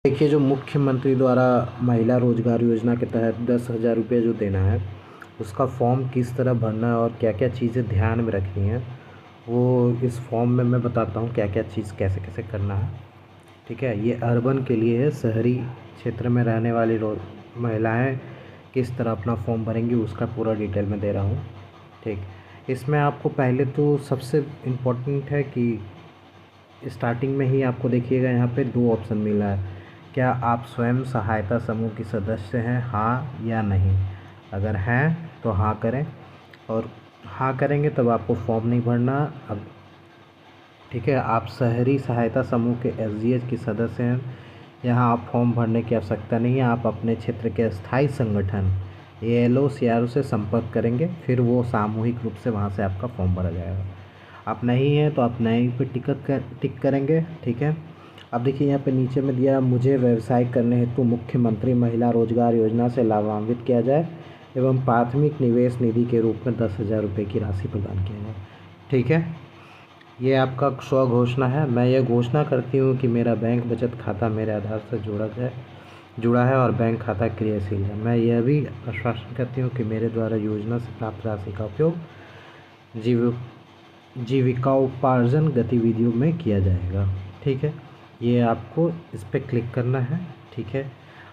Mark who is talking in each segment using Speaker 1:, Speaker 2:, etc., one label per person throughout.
Speaker 1: देखिए, जो मुख्यमंत्री द्वारा महिला रोजगार योजना के तहत 10,000 रुपये जो देना है, उसका फॉर्म किस तरह भरना है और क्या क्या चीज़ें ध्यान में रखनी है, वो इस फॉर्म में मैं बताता हूँ क्या क्या चीज़ कैसे कैसे करना है। ठीक है, ये अर्बन के लिए है। शहरी क्षेत्र में रहने वाली महिलाएं किस तरह अपना फॉर्म भरेंगी उसका पूरा डिटेल में दे रहा हूँ। ठीक, इसमें आपको पहले तो सबसे इम्पोर्टेंट है कि स्टार्टिंग में ही आपको देखिएगा यहाँ पे 2 ऑप्शन मिला है। क्या आप स्वयं सहायता समूह की सदस्य हैं, हाँ या नहीं। अगर हैं तो हाँ करें, और हाँ करेंगे तब आपको फॉर्म नहीं भरना। अब ठीक है, आप शहरी सहायता समूह के SGH की सदस्य हैं, यहाँ आप फॉर्म भरने की आवश्यकता नहीं है। आप अपने क्षेत्र के स्थायी संगठन ALO CRO से संपर्क करेंगे, फिर वो सामूहिक रूप से वहाँ से आपका फॉर्म भरा जाएगा। आप नहीं हैं तो आप नहीं पे टिक करेंगे। ठीक है, अब देखिए यहाँ पे नीचे में दिया, मुझे व्यवसाय करने हेतु मुख्यमंत्री महिला रोजगार योजना से लाभान्वित किया जाए एवं प्राथमिक निवेश निधि के रूप में 10,000 रुपये की राशि प्रदान किया जाए। ठीक है, ये आपका स्व घोषणा है। मैं ये घोषणा करती हूँ कि मेरा बैंक बचत खाता मेरे आधार से जुड़ा है और बैंक खाता क्रियाशील है। मैं यह भी आश्वासन करती हूँ कि मेरे द्वारा योजना से प्राप्त राशि का उपयोग जीविकोपार्जन गतिविधियों में किया जाएगा। ठीक है, ये आपको इस पर क्लिक करना है। ठीक है,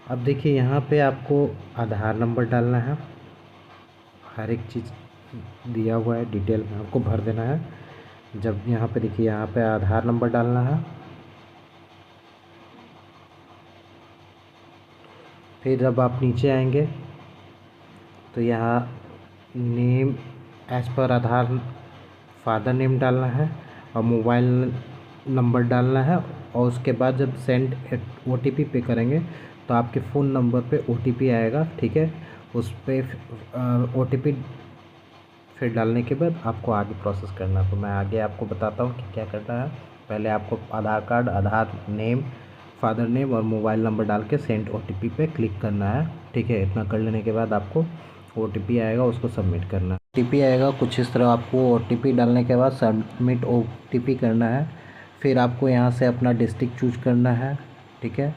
Speaker 1: अब देखिए यहाँ पे आपको आधार नंबर डालना है। हर एक चीज़ दिया हुआ है, डिटेल में आपको भर देना है। जब यहाँ पे देखिए, यहाँ पे आधार नंबर डालना है, फिर जब आप नीचे आएंगे तो यहाँ नेम एज पर आधार फादर नेम डालना है और मोबाइल नंबर डालना है, और उसके बाद जब सेंड OTP पे करेंगे तो आपके फ़ोन नंबर पे OTP आएगा। ठीक है, उस पर OTP फिर डालने के बाद आपको आगे प्रोसेस करना है। तो मैं आगे आपको बताता हूँ कि क्या करना है। पहले आपको आधार कार्ड, आधार नेम, फादर नेम और मोबाइल नंबर डाल के सेंड OTP पे क्लिक करना है। ठीक है, इतना कर लेने के बाद आपको OTP आएगा, उसको सबमिट करना है। OTP आएगा कुछ इस तरह, आपको OTP डालने के बाद सबमिट OTP करना है। फिर आपको यहाँ से अपना डिस्ट्रिक्ट चूज करना है। ठीक है,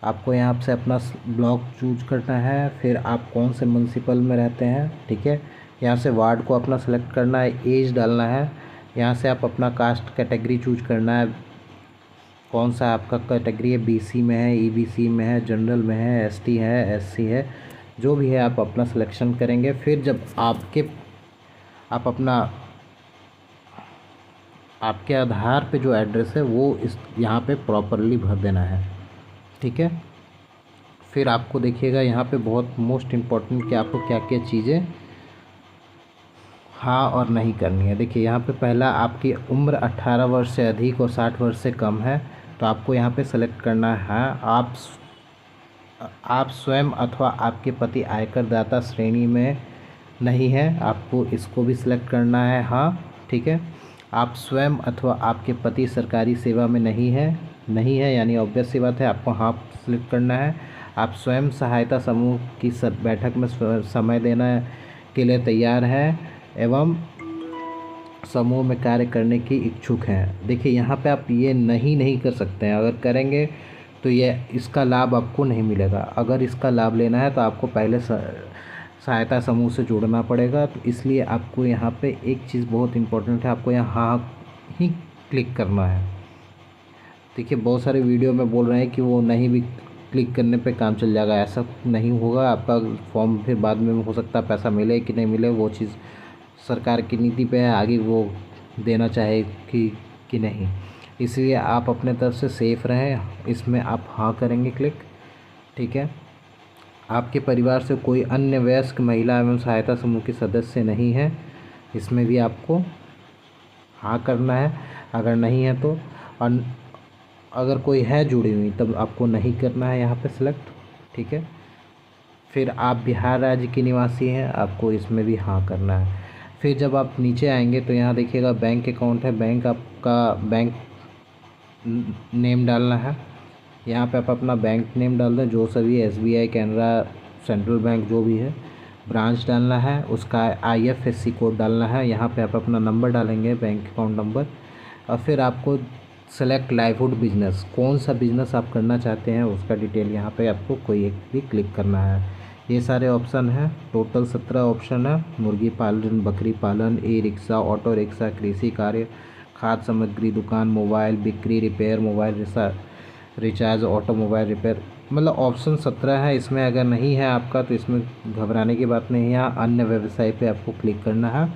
Speaker 1: आपको यहाँ से अपना ब्लॉक चूज करना है, फिर आप कौन से म्यूनसिपल में रहते हैं। ठीक है, यहाँ से वार्ड को अपना सेलेक्ट करना है, एज डालना है। यहाँ से आप अपना कास्ट कैटेगरी चूज करना है, कौन सा आपका कैटेगरी है, BC में है, EBC में है, जनरल में है, ST है, SC है, जो भी है आप अपना सिलेक्शन करेंगे। फिर जब आप अपना आपके आधार पे जो एड्रेस है वो इस यहाँ पे प्रॉपरली भर देना है। ठीक है, फिर आपको देखिएगा यहाँ पे बहुत मोस्ट इम्पॉर्टेंट कि आपको क्या क्या चीज़ें हाँ और नहीं करनी है। देखिए यहाँ पे पहला, आपकी उम्र 18 वर्ष से अधिक और 60 वर्ष से कम है, तो आपको यहाँ पे सेलेक्ट करना है आप स्वयं अथवा आपके पति आयकर दाता श्रेणी में नहीं है, आपको इसको भी सिलेक्ट करना है हाँ। ठीक है, आप स्वयं अथवा आपके पति सरकारी सेवा में नहीं है यानी ऑब्वियस सी बात है, आपको हाँ सिलेक्ट करना है। आप स्वयं सहायता समूह की बैठक में समय देने के लिए तैयार हैं एवं समूह में कार्य करने की इच्छुक हैं। देखिए यहाँ पे आप ये नहीं कर सकते हैं, अगर करेंगे तो ये इसका लाभ आपको नहीं मिलेगा। अगर इसका लाभ लेना है तो आपको पहले सहायता समूह से जुड़ना पड़ेगा। तो इसलिए आपको यहाँ पे एक चीज़ बहुत इम्पोर्टेंट है, आपको यहाँ हाँ ही क्लिक करना है। देखिए बहुत सारे वीडियो में बोल रहे हैं कि वो नहीं भी क्लिक करने पे काम चल जाएगा, ऐसा नहीं होगा। आपका फॉर्म फिर बाद में हो सकता है पैसा मिले कि नहीं मिले, वो चीज़ सरकार की नीति पे है, आगे वो देना चाहे कि नहीं। इसलिए आप अपने तरफ से सेफ रहें, इसमें आप हाँ करेंगे क्लिक। ठीक है, आपके परिवार से कोई अन्य वयस्क महिला एवं सहायता समूह के सदस्य नहीं है, इसमें भी आपको हाँ करना है। अगर नहीं है तो, और अगर कोई है जुड़ी हुई तब आपको नहीं करना है यहाँ पे सिलेक्ट। ठीक है, फिर आप बिहार राज्य के निवासी हैं, आपको इसमें भी हाँ करना है। फिर जब आप नीचे आएंगे तो यहाँ देखिएगा बैंक अकाउंट है, बैंक आपका बैंक नेम डालना है। यहाँ पे आप अपना बैंक नेम डाल दें, जो सभी SBI, कैनरा, सेंट्रल बैंक जो भी है, ब्रांच डालना है, उसका IFSC कोड डालना है। यहाँ पे आप अपना नंबर डालेंगे, बैंक अकाउंट नंबर, और फिर आपको सेलेक्ट लाइवहुड बिजनेस, कौन सा बिजनेस आप करना चाहते हैं उसका डिटेल यहाँ पे आपको कोई एक भी क्लिक करना है। ये सारे ऑप्शन हैं, टोटल 17 ऑप्शन है। मुर्गी पालन, बकरी पालन, ई रिक्शा, ऑटो रिक्शा, कृषि कार्य, खाद्य सामग्री दुकान, मोबाइल बिक्री, repair, mobile recharge, automobile repair, मतलब ऑप्शन 17 है। इसमें अगर नहीं है आपका तो इसमें घबराने की बात नहीं है, अन्य व्यवसाय पे आपको क्लिक करना है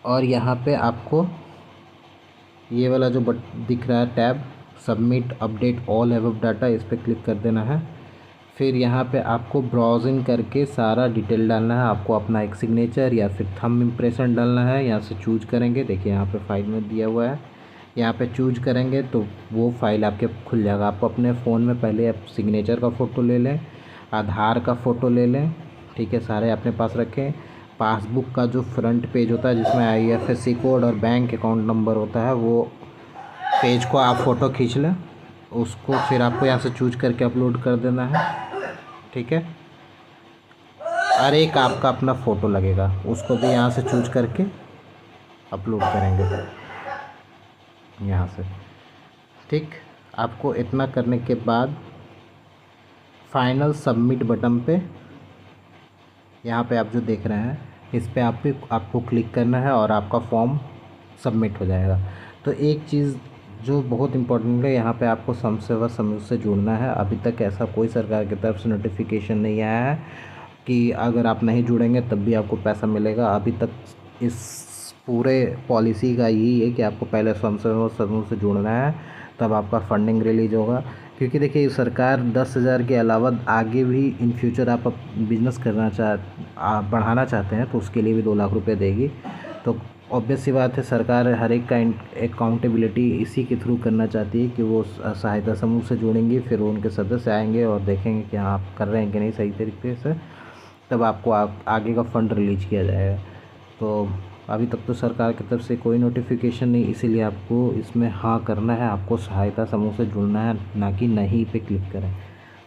Speaker 1: और यहाँ पे आपको ये वाला जो दिख रहा है tab, submit update all above data, इस पर क्लिक कर देना है। फिर यहाँ पे आपको ब्राउजिंग करके सारा डिटेल डालना है, आपको अपना एक सिग्नेचर या फिर थंब इम्प्रेशन डालना है। यहाँ से चूज करेंगे, देखिए यहाँ पे फाइल में दिया हुआ है, यहाँ पे चूज करेंगे तो वो फाइल आपके खुल जाएगा। आपको अपने फ़ोन में पहले आप सिग्नेचर का फ़ोटो ले लें, आधार का फ़ोटो ले लें, ठीक है, सारे अपने पास रखें। पासबुक का जो फ्रंट पेज होता है जिसमें IFSC कोड और बैंक अकाउंट नंबर होता है, वो पेज को आप फ़ोटो खींच लें, उसको फिर आपको यहाँ से चूज करके अपलोड कर देना है, ठीक है। और एक आपका अपना फ़ोटो लगेगा, उसको भी यहाँ से चूज करके अपलोड करेंगे यहाँ से, ठीक। आपको इतना करने के बाद फाइनल सबमिट बटन पे, यहाँ पे आप जो देख रहे हैं इस पे आपको क्लिक करना है और आपका फॉर्म सबमिट हो जाएगा। तो एक चीज़ जो बहुत इम्पोर्टेंट है, यहाँ पे आपको समसेवा समूह से जुड़ना है। अभी तक ऐसा कोई सरकार की तरफ से नोटिफिकेशन नहीं आया है कि अगर आप नहीं जुड़ेंगे तब भी आपको पैसा मिलेगा। अभी तक इस पूरे पॉलिसी का यही है कि आपको पहले समसेवा समूह से जुड़ना है, तब आपका फंडिंग रिलीज होगा। क्योंकि देखिए सरकार 10,000 के अलावा आगे भी इन फ्यूचर आप बिज़नेस बढ़ाना चाहते हैं तो उसके लिए भी 2 लाख रुपए देगी। तो ऑब्वियस सी बात है, सरकार हर एक का अकाउंटेबिलिटी इसी के थ्रू करना चाहती है कि वो सहायता समूह से जुड़ेंगी, फिर उनके सदस्य आएंगे और देखेंगे कि हाँ आप कर रहे हैं कि नहीं सही तरीके से, तब आपको आगे का फ़ंड रिलीज किया जाएगा। तो अभी तक तो सरकार की तरफ से कोई नोटिफिकेशन नहीं, इसीलिए आपको इसमें हाँ करना है, आपको सहायता समूह से जुड़ना है, ना कि नहीं पे क्लिक करें।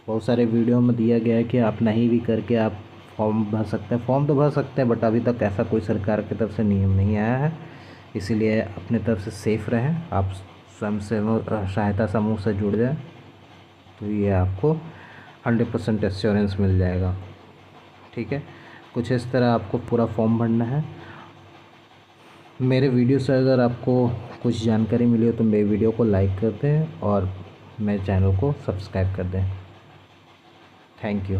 Speaker 1: बहुत सारे वीडियो में दिया गया है कि आप नहीं भी करके आप फॉर्म भर सकते हैं। फॉर्म तो भर सकते हैं, बट अभी तक ऐसा कोई सरकार की तरफ से नियम नहीं आया है, इसीलिए अपने तरफ से सेफ़ रहें। आप स्वयं से सहायता समूह से जुड़ जाएँ तो ये आपको 100% एश्योरेंस मिल जाएगा, ठीक है। कुछ इस तरह आपको पूरा फॉर्म भरना है। मेरे वीडियो से अगर आपको कुछ जानकारी मिली हो तो मेरे वीडियो को लाइक कर दें और मेरे चैनल को सब्सक्राइब कर दें। Thank you.